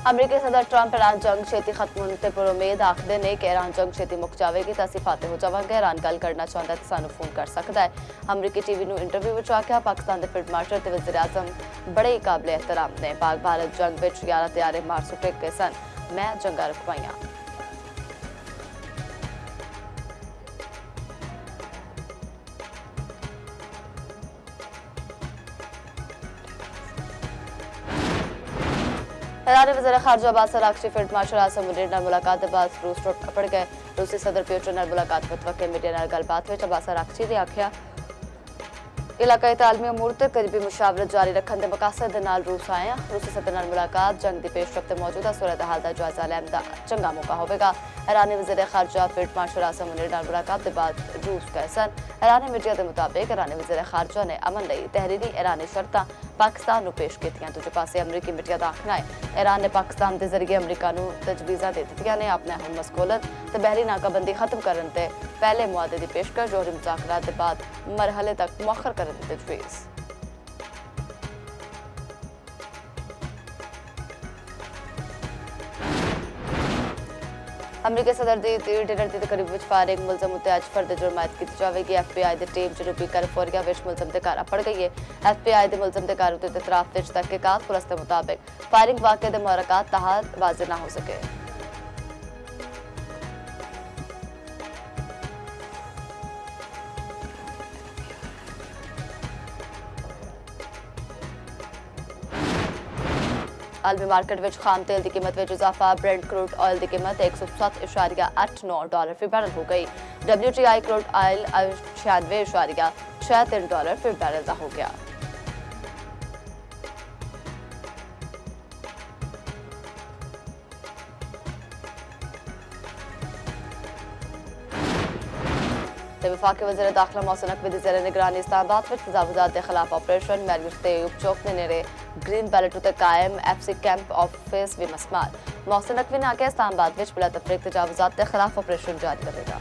अमरीकी सदर Trump Iran जंग छेती खत्म होने ते पर उम्मीद आखदे ने कि ईरान जंग छेती मुक जाएगी तो असीं फाते हो जावांगे। ईरान गल करना चाहता है तो सानू फोन कर सकता है। अमरीकी टीवी नू इंटरव्यू विच आख्या पाकिस्तान के फील्ड मार्शल ते वज़ीर आज़म बड़े काबिल एहतराम ने। पाक भारत जंग विच 11 त्यारे मार सुटे गए सन। मैं जंगा रखवाइयां। ईरानी वज़ीर ख़ारजा Abbas Araghchi field marshal Asim Munir नाल मुलाकात के बाद रूस टुट पड़ गए। रूसी सदर पुतिन नाल मुलाकात वक्फे मीडिया नाल गलबात विच अब्बास अराग़ची ने आख्या इलाकाई तालमी अमूर ते करीबी मुशावरत जारी रखने के मकासद दे नाल रूस आए हैं। रूसी सदर नाल मुलाकात जंग की पेशरफ ते मौजूदा सूरत हाल का जायजा लैण दा चंगा मौका होगा। ईरानी वज़ीर ख़ारजा फील्ड मार्शल आसिम मुनीर नाल मुलाकात के बाद रूस गए सन। ईरानी मीडिया के मुताबिक ईरानी वज़ीर ख़ारजा ने अमन लई तहरीरी ईरानी शर्तां पाकिस्तान नूं पेश कीतियां। दूजे पासे अमरीकी मीडिया का आखना है ईरान ने पाकिस्तान के जरिए अमरीका नूं तजवीज़ां दे दित्तियां ने अपने हम मसकोलत ते बहरी नाकाबंदी खत्म करने ते पहले मुआदे की पेशकश जोहरी मुज़ाकरात के बाद मरहले तक मुअख्खर करने की तजवीज़। अमरीकी सदर की डिनर की तकरीब में फायरिंग मुलजम उत्ते अज फर्द जुर्मायत की जाएगी। FBI की टीम जनूबी कैलिफोर्निया में मुलजम के घर पड़ गई है। FBI के मुलजम के घर उत्ते इतराफ विच तहकीकात पुलिस के मुताबिक फायरिंग वाक़े के मुहरकात तहत वाज़े ना हो सके। आलमी मार्केट में खाम तेल की कीमत में इजाफा। ब्रेंट क्रूड ऑयल की कीमत 107.89 फी बैरल हो गई। WTI क्रूड ऑयल 96.63 फी बैरल का हो गया। वफाकी वज़ीर दाखिला मोहसिन नकवी दी ज़ेर निगरानी इस्लामाबाद में तजावुज़ात के खिलाफ ऑपरेशन मैरियट ते अयूब चौक ने नेड़े ग्रीन बैलेट उत्ते कायम FC कैंप ऑफिस भी मसमार। मोहसिन नकवी ने आख्या इस्लामाबाद में बिला तफरीक तजावुज़ात के खिलाफ ऑपरेशन जारी रहेगा।